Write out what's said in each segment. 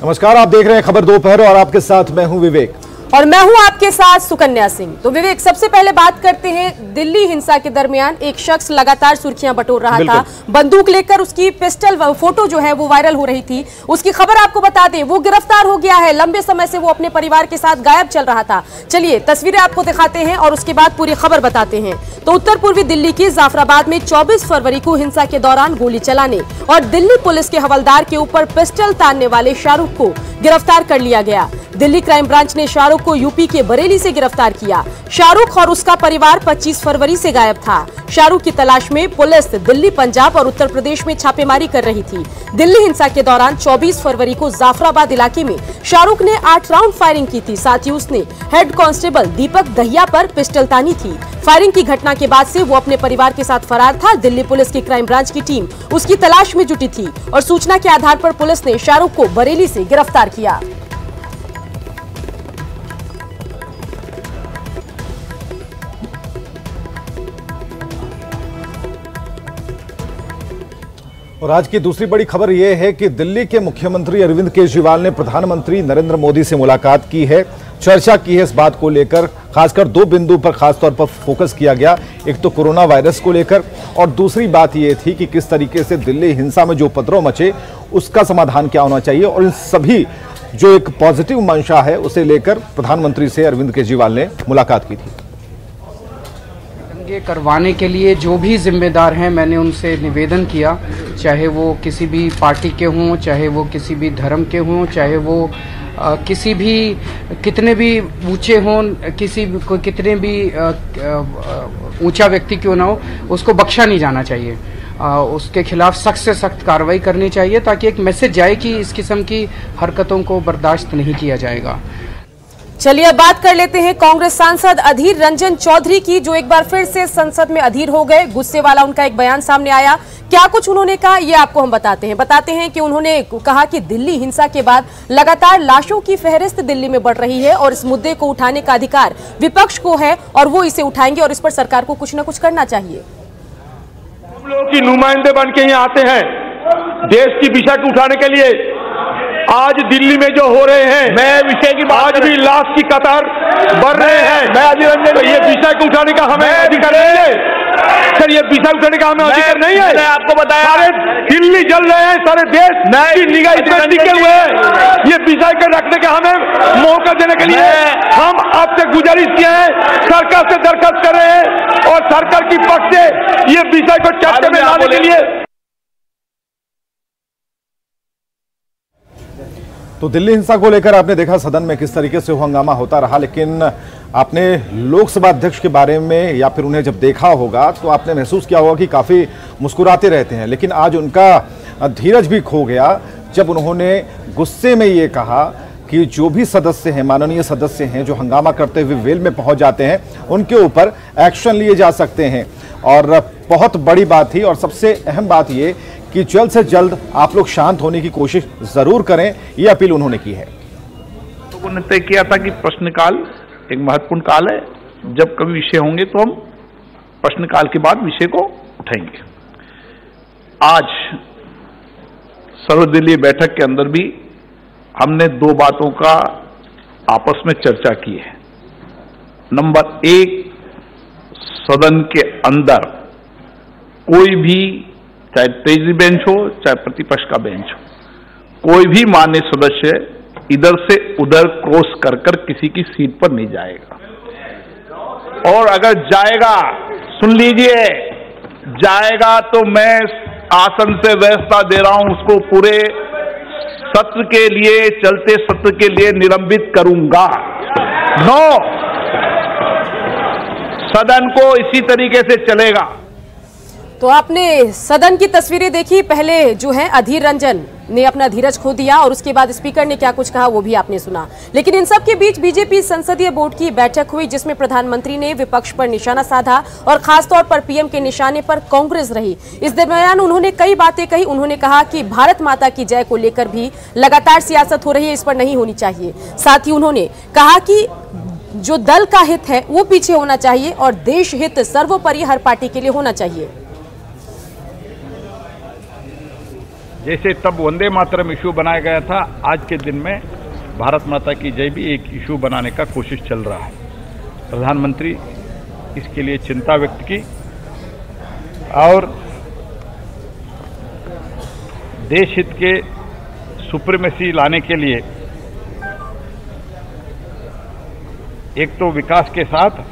नमस्कार, आप देख रहे हैं खबर दोपहर और आपके साथ मैं हूं विवेक और मैं हूं आपके साथ सुकन्या सिंह। तो विवेक, सबसे पहले बात करते हैं दिल्ली हिंसा के दरमियान एक शख्स लगातार सुर्खियां बटोर रहा था, बंदूक लेकर उसकी पिस्टल फोटो जो है वो वायरल हो रही थी। उसकी खबर आपको बता दें, वो गिरफ्तार हो गया है। लंबे समय से वो अपने परिवार के साथ गायब चल रहा था। चलिए तस्वीरें आपको दिखाते हैं और उसके बाद पूरी खबर बताते हैं। तो उत्तर पूर्वी दिल्ली की जाफराबाद में 24 फरवरी को हिंसा के दौरान गोली चलाने और दिल्ली पुलिस के हवलदार के ऊपर पिस्टल तानने वाले शाहरुख को गिरफ्तार कर लिया गया। दिल्ली क्राइम ब्रांच ने शाहरुख को यूपी के बरेली से गिरफ्तार किया। शाहरुख और उसका परिवार 25 फरवरी से गायब था। शाहरुख की तलाश में पुलिस दिल्ली, पंजाब और उत्तर प्रदेश में छापेमारी कर रही थी। दिल्ली हिंसा के दौरान 24 फरवरी को जाफराबाद इलाके में शाहरुख ने 8 राउंड फायरिंग की थी। साथ ही उसने हेड कांस्टेबल दीपक दहिया पर पिस्टल तानी थी। फायरिंग की घटना के बाद से वो अपने परिवार के साथ फरार था। दिल्ली पुलिस की क्राइम ब्रांच की टीम उसकी तलाश में जुटी थी और सूचना के आधार पर पुलिस ने शाहरुख को बरेली से गिरफ्तार किया। और आज की दूसरी बड़ी खबर यह है कि दिल्ली के मुख्यमंत्री अरविंद केजरीवाल ने प्रधानमंत्री नरेंद्र मोदी से मुलाकात की है, चर्चा की है इस बात को लेकर। खासकर 2 बिंदु पर खासतौर पर फोकस किया गया। एक तो कोरोना वायरस को लेकर और दूसरी बात यह थी कि किस तरीके से दिल्ली हिंसा में जो उपद्रव मचे उसका समाधान क्या होना चाहिए। और इन सभी जो एक पॉजिटिव मंशा है उसे लेकर प्रधानमंत्री से अरविंद केजरीवाल ने मुलाकात की थी। ये करवाने के लिए जो भी जिम्मेदार हैं, मैंने उनसे निवेदन किया, चाहे वो किसी भी पार्टी के हों, चाहे वो किसी भी धर्म के हों, चाहे वो किसी भी कितने भी ऊंचे हों, कितने भी ऊंचा व्यक्ति क्यों ना हो, उसको बख्शा नहीं जाना चाहिए। उसके खिलाफ सख्त से सख्त कार्रवाई करनी चाहिए ताकि एक मैसेज जाए कि इस किस्म की हरकतों को बर्दाश्त नहीं किया जाएगा। चलिए अब बात कर लेते हैं कांग्रेस सांसद अधीर रंजन चौधरी की, जो एक बार फिर से संसद में अधीर हो गए। गुस्से वाला उनका एक बयान सामने आया। क्या कुछ उन्होंने कहा ये आपको हम बताते हैं कि उन्होंने कहा कि दिल्ली हिंसा के बाद लगातार लाशों की फहरिस्त दिल्ली में बढ़ रही है और इस मुद्दे को उठाने का अधिकार विपक्ष को है और वो इसे उठाएंगे और इस पर सरकार को कुछ न कुछ करना चाहिए। हम लोग की नुमाइंदे बन के यहाँ आते हैं देश की विषय को उठाने के लिए। आज दिल्ली में जो हो रहे हैं, मैं विषय की आज भी लाश की कतार बढ़ रहे हैं। मैं अधीर रंजन, तो ये विषय को उठाने का हमें अधिकार नहीं है सर। ये विषय उठाने का हमें अधिकार नहीं है। मैंने आपको बताया, सारे दिल्ली जल रहे हैं, सारे देश की निगाह इसमें टिके हुए हैं। ये विषय को रखने का हमें मौका देने के लिए हम आपसे गुजारिश किए हैं, सरकार से दरखास्त कर रहे हैं और सरकार की पक्ष से ये विषय को चर्चा में लाने के लिए। तो दिल्ली हिंसा को लेकर आपने देखा सदन में किस तरीके से हंगामा होता रहा, लेकिन आपने लोकसभा अध्यक्ष के बारे में या फिर उन्हें जब देखा होगा तो आपने महसूस किया होगा कि काफ़ी मुस्कुराते रहते हैं। लेकिन आज उनका धीरज भी खो गया जब उन्होंने गुस्से में ये कहा कि जो भी सदस्य हैं, माननीय सदस्य हैं जो हंगामा करते हुए वेल में पहुंच जाते हैं, उनके ऊपर एक्शन लिए जा सकते हैं। और बहुत बड़ी बात थी और सबसे अहम बात ये कि जल्द से जल्द आप लोग शांत होने की कोशिश जरूर करें, ये अपील उन्होंने की है। लोगों ने तय किया था कि प्रश्नकाल एक महत्वपूर्ण काल है, जब कभी विषय होंगे तो हम प्रश्नकाल के बाद विषय को उठाएंगे। आज सर्वदलीय बैठक के अंदर भी हमने 2 बातों का आपस में चर्चा की है। नंबर 1, सदन के अंदर कोई भी, चाहे तेजी बेंच हो चाहे प्रतिपक्ष का बेंच हो, कोई भी मान्य सदस्य इधर से उधर क्रॉस कर कर किसी की सीट पर नहीं जाएगा। और अगर जाएगा, सुन लीजिए, जाएगा तो मैं आसन से व्यवस्था दे रहा हूं, उसको पूरे सत्र के लिए, चलते सत्र के लिए निलंबित करूंगा। 9, सदन को इसी तरीके से चलेगा। तो आपने सदन की तस्वीरें देखी। पहले जो है अधीर रंजन ने अपना धीरज खो दिया और उसके बाद स्पीकर ने क्या कुछ कहा वो भी आपने सुना। लेकिन इन सब के बीच बीजेपी संसदीय बोर्ड की बैठक हुई जिसमें प्रधानमंत्री ने विपक्ष पर निशाना साधा और खासतौर पर पीएम के निशाने पर कांग्रेस रही। इस दरमियान उन्होंने कई बातें कही। उन्होंने कहा कि भारत माता की जय को लेकर भी लगातार सियासत हो रही है, इस पर नहीं होनी चाहिए। साथ ही उन्होंने कहा कि जो दल का हित है वो पीछे होना चाहिए और देश हित सर्वोपरि हर पार्टी के लिए होना चाहिए। जैसे तब वंदे मातरम इशू बनाया गया था, आज के दिन में भारत माता की जय भी एक इशू बनाने का कोशिश चल रहा है। प्रधानमंत्री इसके लिए चिंता व्यक्त की और देश हित के सुप्रीमेसी लाने के लिए एक तो विकास के साथ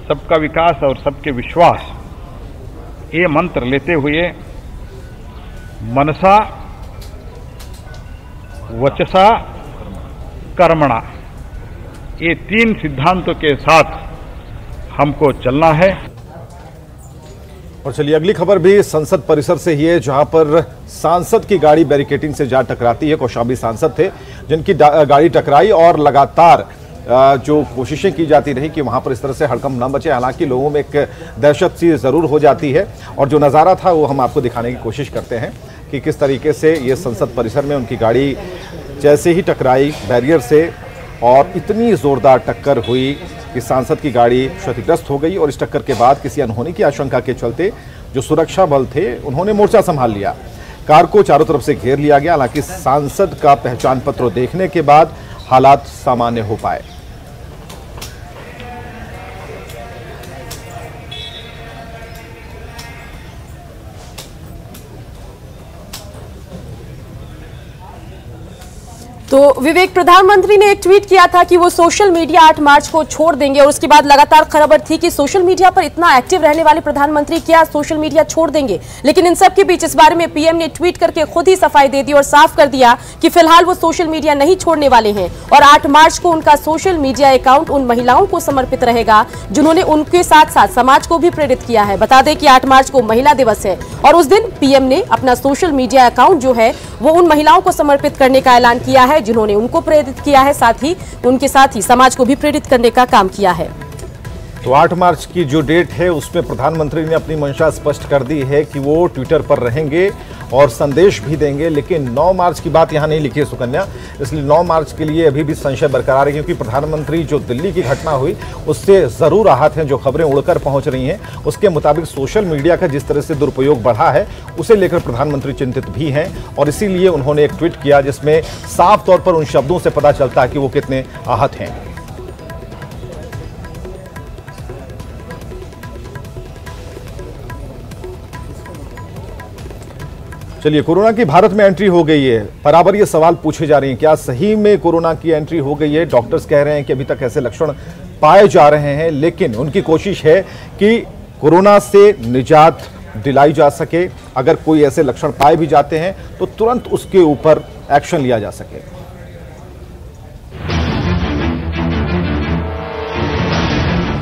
सबका विकास और सबके विश्वास, ये मंत्र लेते हुए मनसा वचसा कर्मणा, ये 3 सिद्धांतों के साथ हमको चलना है। और चलिए अगली खबर भी संसद परिसर से ही है, जहां पर सांसद की गाड़ी बैरिकेडिंग से जा टकराती है। कौशांबी सांसद थे जिनकी गाड़ी टकराई और लगातार जो कोशिशें की जाती रही कि वहां पर इस तरह से हड़कंप न बचे। हालांकि लोगों में एक दहशत सी जरूर हो जाती है और जो नज़ारा था वो हम आपको दिखाने की कोशिश करते हैं कि किस तरीके से ये संसद परिसर में उनकी गाड़ी जैसे ही टकराई बैरियर से और इतनी जोरदार टक्कर हुई कि सांसद की गाड़ी क्षतिग्रस्त हो गई। और इस टक्कर के बाद किसी अनहोनी की आशंका के चलते जो सुरक्षा बल थे उन्होंने मोर्चा संभाल लिया। कार को चारों तरफ से घेर लिया गया। हालांकि सांसद का पहचान पत्र देखने के बाद हालात सामान्य हो पाए। तो विवेक, प्रधानमंत्री ने एक ट्वीट किया था कि वो सोशल मीडिया 8 मार्च को छोड़ देंगे और उसके बाद लगातार खबर थी कि सोशल मीडिया पर इतना एक्टिव रहने वाले प्रधानमंत्री क्या सोशल मीडिया छोड़ देंगे। लेकिन इन सब के बीच इस बारे में पीएम ने ट्वीट करके खुद ही सफाई दे दी और साफ कर दिया कि फिलहाल वो सोशल मीडिया नहीं छोड़ने वाले हैं और 8 मार्च को उनका सोशल मीडिया अकाउंट उन महिलाओं को समर्पित रहेगा जिन्होंने उनके साथ साथ समाज को भी प्रेरित किया है। बता दें कि 8 मार्च को महिला दिवस है और उस दिन पीएम ने अपना सोशल मीडिया अकाउंट जो है वो उन महिलाओं को समर्पित करने का ऐलान किया है जिन्होंने उनको प्रेरित किया है, साथ ही उनके साथ ही समाज को भी प्रेरित करने का काम किया है। तो 8 मार्च की जो डेट है उसमें प्रधानमंत्री ने अपनी मंशा स्पष्ट कर दी है कि वो ट्विटर पर रहेंगे और संदेश भी देंगे। लेकिन 9 मार्च की बात यहां नहीं लिखी है सुकन्या, इसलिए 9 मार्च के लिए अभी भी संशय बरकरार है क्योंकि प्रधानमंत्री जो दिल्ली की घटना हुई उससे जरूर आहत हैं। जो खबरें उड़कर पहुंच रही हैं उसके मुताबिक सोशल मीडिया का जिस तरह से दुरुपयोग बढ़ा है उसे लेकर प्रधानमंत्री चिंतित भी हैं और इसीलिए उन्होंने एक ट्वीट किया जिसमें साफ तौर पर उन शब्दों से पता चलता है कि वो कितने आहत हैं। चलिए, कोरोना की भारत में एंट्री हो गई है। बराबर ये सवाल पूछे जा रहे हैं, क्या सही में कोरोना की एंट्री हो गई है? डॉक्टर्स कह रहे हैं कि अभी तक ऐसे लक्षण पाए जा रहे हैं, लेकिन उनकी कोशिश है कि कोरोना से निजात दिलाई जा सके। अगर कोई ऐसे लक्षण पाए भी जाते हैं तो तुरंत उसके ऊपर एक्शन लिया जा सके।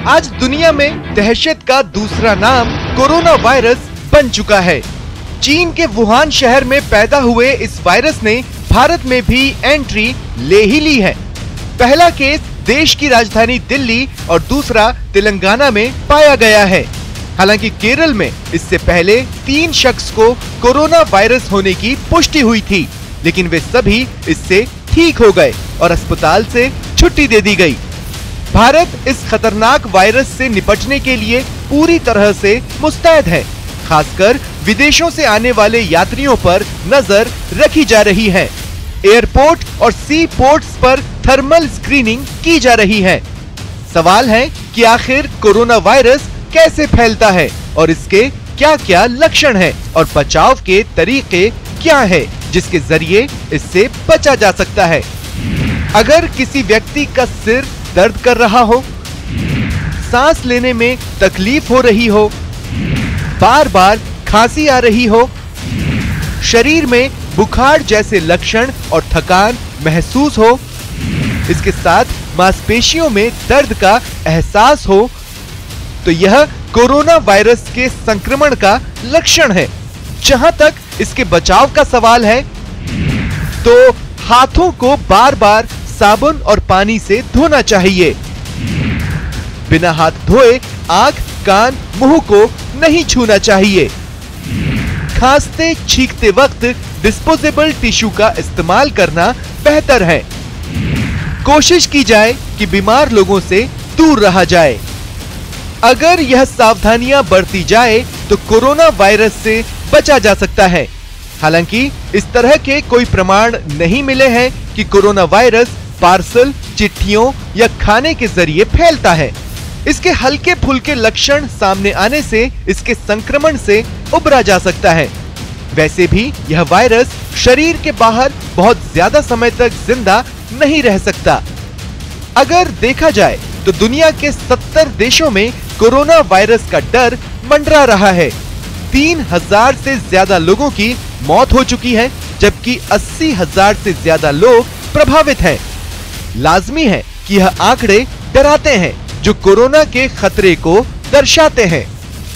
आज दुनिया में दहशत का दूसरा नाम कोरोना वायरस बन चुका है। चीन के वुहान शहर में पैदा हुए इस वायरस ने भारत में भी एंट्री ले ही ली है। पहला केस देश की राजधानी दिल्ली और दूसरा तेलंगाना में पाया गया है। हालांकि केरल में इससे पहले 3 शख्स को कोरोना वायरस होने की पुष्टि हुई थी, लेकिन वे सभी इससे ठीक हो गए और अस्पताल से छुट्टी दे दी गई। भारत इस खतरनाक वायरस से निपटने के लिए पूरी तरह से मुस्तैद है। खासकर विदेशों से आने वाले यात्रियों पर नजर रखी जा रही है। एयरपोर्ट और सी पोर्ट्स पर थर्मल स्क्रीनिंग की जा रही है। सवाल है कि आखिर कोरोना वायरस कैसे फैलता है और इसके क्या क्या लक्षण हैं और बचाव के तरीके क्या है जिसके जरिए इससे बचा जा सकता है। अगर किसी व्यक्ति का सिर दर्द कर रहा हो, सांस लेने में तकलीफ हो रही हो, बार बार खांसी आ रही हो, शरीर में बुखार जैसे लक्षण और थकान महसूस हो, इसके साथ मांसपेशियों में दर्द का एहसास हो, तो यह कोरोना वायरस के संक्रमण का लक्षण है। जहां तक इसके बचाव का सवाल है तो हाथों को बार बार साबुन और पानी से धोना चाहिए। बिना हाथ धोए आंख, कान, मुंह को नहीं छूना चाहिए। खांसते छींकते वक्त डिस्पोजेबल टिश्यू का इस्तेमाल करना बेहतर है। कोशिश की जाए कि बीमार लोगों से दूर रहा जाए। अगर यह सावधानियां बरती जाए तो कोरोना वायरस से बचा जा सकता है। हालांकि इस तरह के कोई प्रमाण नहीं मिले हैं कि कोरोना वायरस पार्सल, चिट्ठियों या खाने के जरिए फैलता है। इसके हल्के फुल्के लक्षण सामने आने से इसके संक्रमण से उबरा जा सकता है। वैसे भी यह वायरस शरीर के बाहर बहुत ज्यादा समय तक जिंदा नहीं रह सकता। अगर देखा जाए तो दुनिया के 70 देशों में कोरोना वायरस का डर मंडरा रहा है। 3000 से ज्यादा लोगों की मौत हो चुकी है, जबकि 80,000 से ज्यादा लोग प्रभावित हैं। लाजमी है कि यह आंकड़े डराते हैं, जो कोरोना के खतरे को दर्शाते हैं।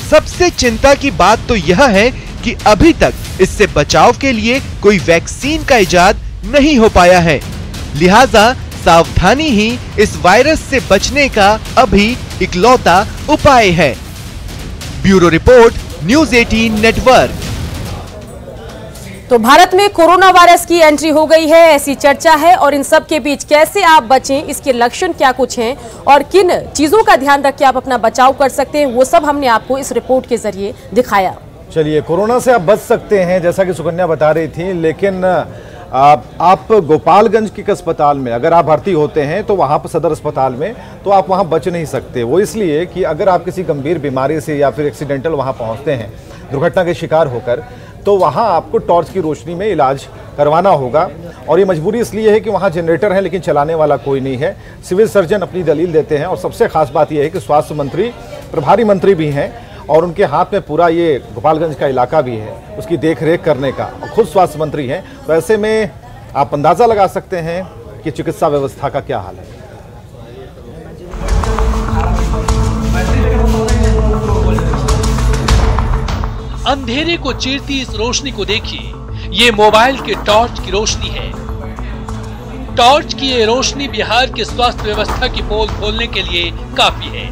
सबसे चिंता की बात तो यह है कि अभी तक इससे बचाव के लिए कोई वैक्सीन का इजाद नहीं हो पाया है। लिहाजा सावधानी ही इस वायरस से बचने का अभी इकलौता उपाय है। Bureau report, news 18 network. तो भारत में कोरोना वायरस की एंट्री हो गई है, ऐसी चर्चा है। और इन सब के बीच कैसे आप बचें, इसके लक्षण क्या कुछ हैं और किन चीजों का ध्यान रख के आप अपना बचाव कर सकते हैं, वो सब हमने आपको इस रिपोर्ट के जरिए दिखाया। चलिए, कोरोना से आप बच सकते हैं जैसा कि सुकन्या बता रही थी, लेकिन आप गोपालगंज के अस्पताल में अगर आप भर्ती होते हैं तो वहां पर सदर अस्पताल में तो आप वहां बच नहीं सकते। वो इसलिए कि अगर आप किसी गंभीर बीमारी से या फिर एक्सीडेंटल वहां पहुंचते हैं, दुर्घटना के शिकार होकर, तो वहां आपको टॉर्च की रोशनी में इलाज करवाना होगा। और ये मजबूरी इसलिए है कि वहां जनरेटर है लेकिन चलाने वाला कोई नहीं है। सिविल सर्जन अपनी दलील देते हैं और सबसे खास बात यह है कि स्वास्थ्य मंत्री प्रभारी मंत्री भी हैं और उनके हाथ में पूरा ये गोपालगंज का इलाका भी है उसकी देखरेख करने का, और खुद स्वास्थ्य मंत्री हैं। तो ऐसे में आप अंदाजा लगा सकते हैं कि चिकित्सा व्यवस्था का क्या हाल है। अंधेरे को चीरती इस रोशनी को देखिए, ये मोबाइल के टॉर्च की रोशनी है। टॉर्च की ये रोशनी बिहार की स्वास्थ्य व्यवस्था की पोल खोलने के लिए काफी है।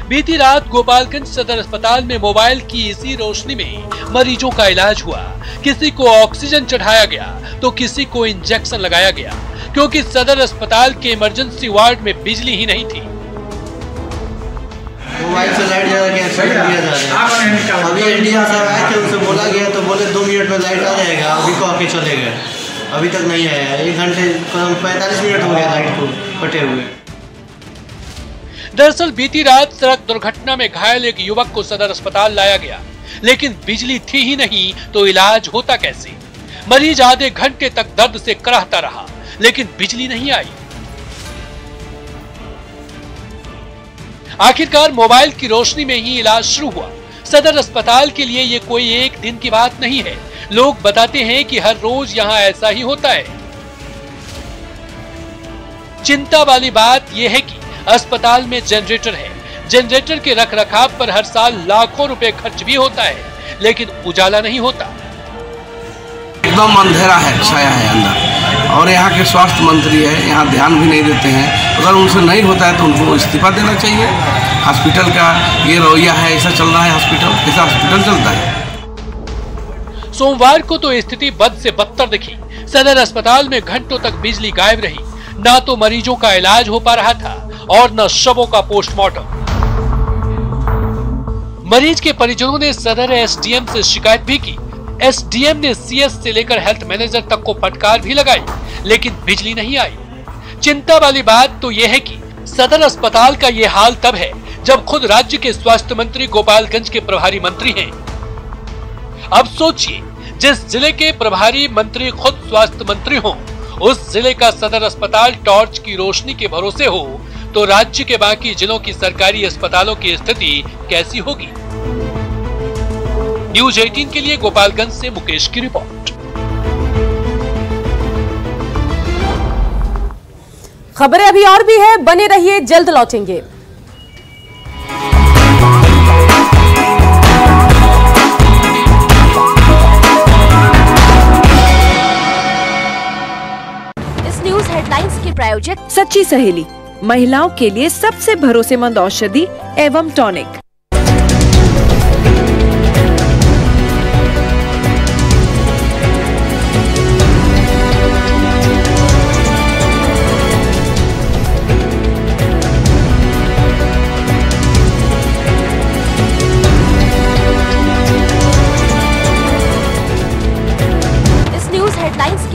बीती रात गोपालगंज सदर अस्पताल में मोबाइल की इसी रोशनी में मरीजों का इलाज हुआ। किसी को ऑक्सीजन चढ़ाया गया तो किसी को इंजेक्शन लगाया गया, क्योंकि सदर अस्पताल के इमरजेंसी वार्ड में बिजली ही नहीं थी। मोबाइल से लाइट ज्यादा कैसे दिया जा रहा है। अभी एनडीआर साहब आए थे, उनसे बोला गया तो बोले 2 मिनट में लाइट आ जाएगा। अभी को आके चले गए, अभी तक नहीं आया। 1 घंटे 45 मिनट हो गया लाइट को कटे हुए। दरअसल बीती रात सड़क दुर्घटना में घायल एक युवक को सदर अस्पताल लाया गया, लेकिन बिजली थी ही नहीं तो इलाज होता कैसे। मरीज आधे घंटे तक दर्द से कराहता रहा, लेकिन बिजली नहीं आई। आखिरकार मोबाइल की रोशनी में ही इलाज शुरू हुआ। सदर अस्पताल के लिए ये कोई एक दिन की बात नहीं है। लोग बताते हैं कि हर रोज यहाँ ऐसा ही होता है। चिंता वाली बात यह है कि अस्पताल में जनरेटर है। जनरेटर के रखरखाव पर हर साल लाखों रुपए खर्च भी होता है, लेकिन उजाला नहीं होता। एकदम अंधेरा है, छाया है अंदर। और यहाँ के स्वास्थ्य मंत्री है, यहाँ ध्यान भी नहीं देते हैं। अगर उनसे नहीं होता है तो उनको इस्तीफा देना चाहिए। हॉस्पिटल का ये रवैया है, ऐसा चल रहा है हॉस्पिटल, ऐसा हॉस्पिटल चलता है। सोमवार को तो स्थिति बद से बदतर दिखी। सदर अस्पताल में घंटों तक बिजली गायब रही। ना तो मरीजों का इलाज हो पा रहा था और न शवों का पोस्टमार्टम। मरीज के परिजनों ने सदर एसडीएम से शिकायत भी की। एसडीएम ने सीएस से लेकर हेल्थ मैनेजर तक को फटकार भी लगाई, लेकिन बिजली नहीं आई। चिंता वाली बात तो यह है कि सदर अस्पताल का यह हाल तब है जब खुद राज्य के स्वास्थ्य मंत्री गोपालगंज के प्रभारी मंत्री हैं। अब सोचिए, जिस जिले के प्रभारी मंत्री खुद स्वास्थ्य मंत्री हों, उस जिले का सदर अस्पताल टॉर्च की रोशनी के भरोसे हो, तो राज्य के बाकी जिलों की सरकारी अस्पतालों की स्थिति कैसी होगी। न्यूज़ 18 के लिए गोपालगंज से मुकेश की रिपोर्ट। खबरें अभी और भी है, बने रहिए, जल्द लौटेंगे। इस न्यूज हेडलाइंस के प्रायोजक सच्ची सहेली, महिलाओं के लिए सबसे भरोसेमंद औषधि एवं टॉनिक।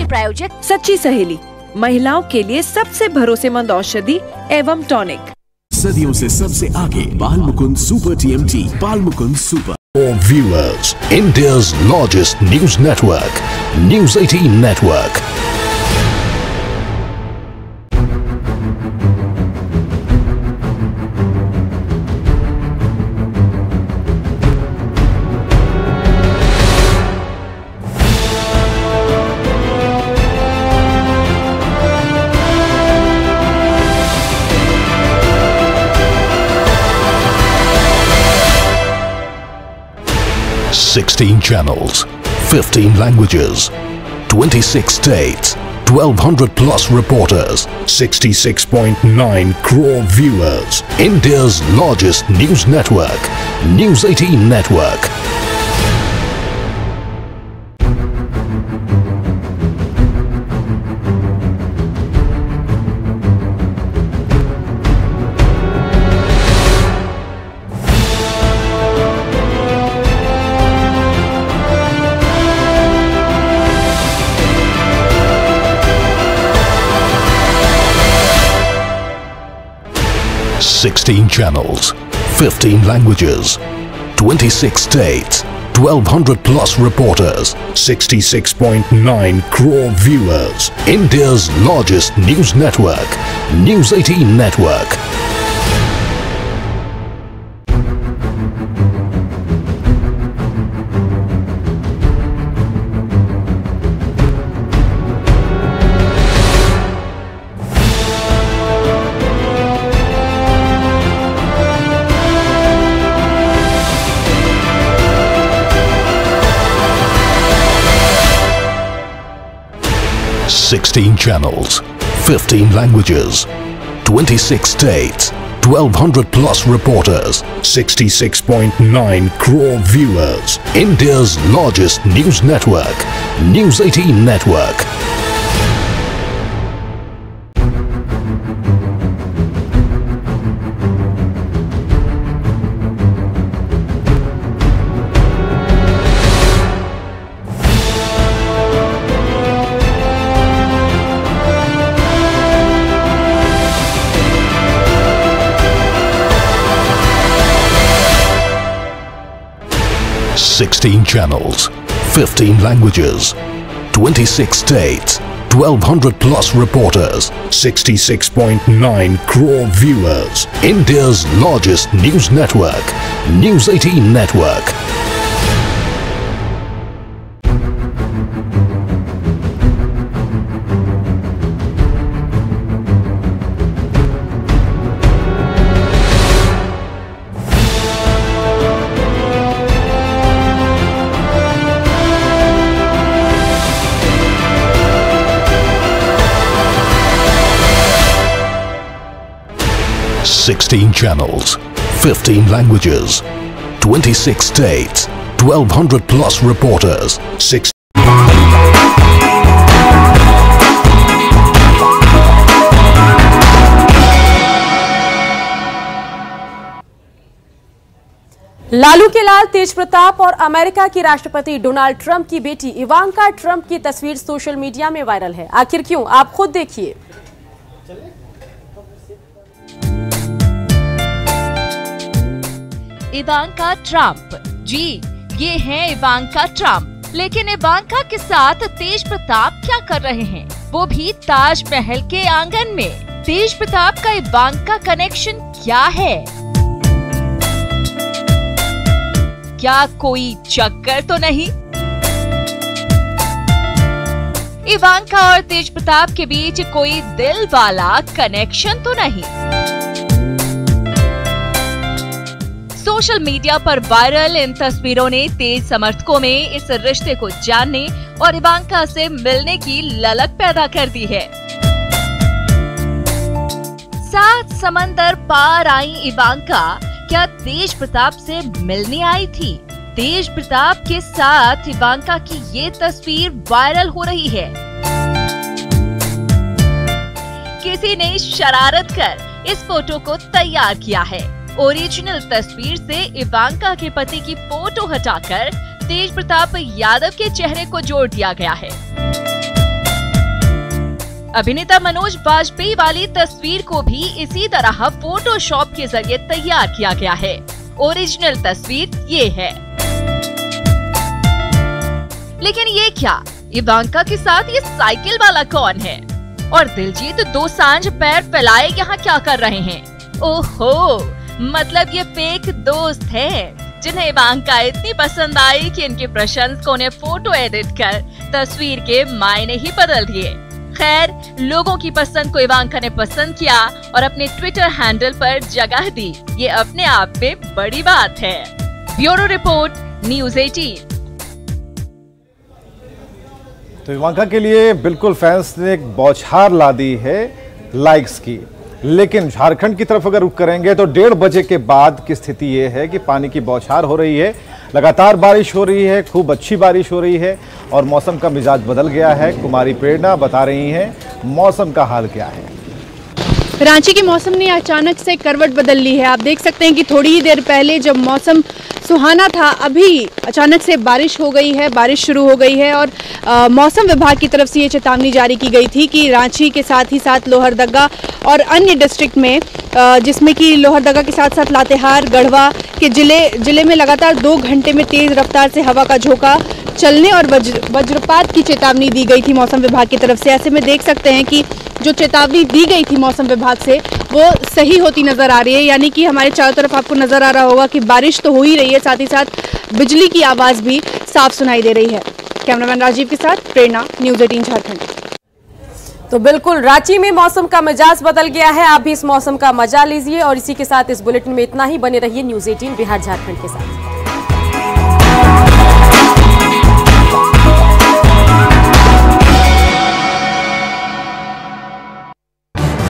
प्रायोजक सच्ची सहेली, महिलाओं के लिए सबसे भरोसेमंद औषधि एवं टॉनिक। सदियों से सबसे आगे Balmukund super TMT, Balmukund super. For viewers, India's largest news network, News 18 Network. Sixteen channels, 15 languages, 26 states, 1200 plus reporters, 66.9 crore viewers. India's largest news network, News 18 Network. Sixteen channels, 15 languages, 26 states, 1200 plus reporters, 66.9 crore viewers. India's largest news network, News 18 Network. Sixteen channels, 15 languages, 26 states, 1200 plus reporters, 66.9 crore viewers. India's largest news network, News 18 Network. Sixteen channels, 15 languages, 26 states, 1200 plus reporters, 66.9 crore viewers. India's largest news network, News 18 Network. Sixteen channels, 15 languages, 26 states, 1200 plus reporters, 6 Lalu के लाल तेज प्रताप और America की राष्ट्रपति Donald Trump की बेटी Ivanka Trump की तस्वीर social media में viral है। आखिर क्यों, आप खुद देखिए। इवांका ट्रंप, जी ये हैं इवांका ट्रंप। लेकिन इवांका के साथ तेज प्रताप क्या कर रहे हैं, वो भी ताजमहल के आंगन में। तेज प्रताप का इवांका कनेक्शन क्या है? क्या कोई चक्कर तो नहीं? इवांका और तेज प्रताप के बीच कोई दिल वाला कनेक्शन तो नहीं? सोशल मीडिया पर वायरल इन तस्वीरों ने तेज समर्थकों में इस रिश्ते को जानने और इवांका से मिलने की ललक पैदा कर दी है। 7 समंदर पार आई इवांका क्या तेज प्रताप से मिलने आई थी? तेज प्रताप के साथ इवांका की ये तस्वीर वायरल हो रही है। किसी ने शरारत कर इस फोटो को तैयार किया है। ओरिजिनल तस्वीर से इवांका के पति की फोटो हटाकर तेज प्रताप यादव के चेहरे को जोड़ दिया गया है। अभिनेता मनोज बाजपेयी वाली तस्वीर को भी इसी तरह फोटोशॉप के जरिए तैयार किया गया है। ओरिजिनल तस्वीर ये है। लेकिन ये क्या, इवांका के साथ ये साइकिल वाला कौन है? और दिलजीत दो सांझ पैर फैलाए यहाँ क्या कर रहे हैं? ओहो, मतलब ये फेक दोस्त हैं जिन्हें इवांका इतनी पसंद आई कि इनके प्रशंसकों ने फोटो एडिट कर तस्वीर के मायने ही बदल दिए। खैर, लोगों की पसंद को इवांका ने पसंद किया और अपने ट्विटर हैंडल पर जगह दी। ये अपने आप में बड़ी बात है। Bureau report, news 18। तो इवांका के लिए बिल्कुल फैंस ने एक बौछार ला दी है लाइक्स की। लेकिन झारखंड की तरफ अगर रुख करेंगे तो 1:30 बजे के बाद की स्थिति ये है कि पानी की बौछार हो रही है, लगातार बारिश हो रही है, खूब अच्छी बारिश हो रही है और मौसम का मिजाज बदल गया है। कुमारी प्रेरणा बता रही हैं मौसम का हाल क्या है। रांची के मौसम ने अचानक से करवट बदल ली है। आप देख सकते हैं कि थोड़ी ही देर पहले जब मौसम सुहाना था, अभी अचानक से बारिश हो गई है, बारिश शुरू हो गई है। और मौसम विभाग की तरफ से ये चेतावनी जारी की गई थी कि रांची के साथ ही साथ लोहरदगा और अन्य डिस्ट्रिक्ट में, जिसमें कि लोहरदगा के साथ साथ लातेहार, गढ़वा के जिले में लगातार 2 घंटे में तेज रफ्तार से हवा का झोंका चलने और वज्रपात की चेतावनी दी गई थी मौसम विभाग की तरफ से। ऐसे में देख सकते हैं कि जो चेतावनी दी गई थी मौसम विभाग से वो सही होती नजर आ रही है। यानी कि हमारे चारों तरफ आपको नजर आ रहा होगा कि बारिश तो हो ही रही है, साथ ही साथ बिजली की आवाज भी साफ सुनाई दे रही है। कैमरामैन राजीव के साथ प्रेरणा, न्यूज़ 18 झारखंड। तो बिल्कुल रांची में मौसम का मिजाज बदल गया है। आप भी इस मौसम का मजा लीजिए और इसी के साथ इस बुलेटिन में इतना ही। बने रहिए न्यूज़ 18 बिहार झारखंड के साथ।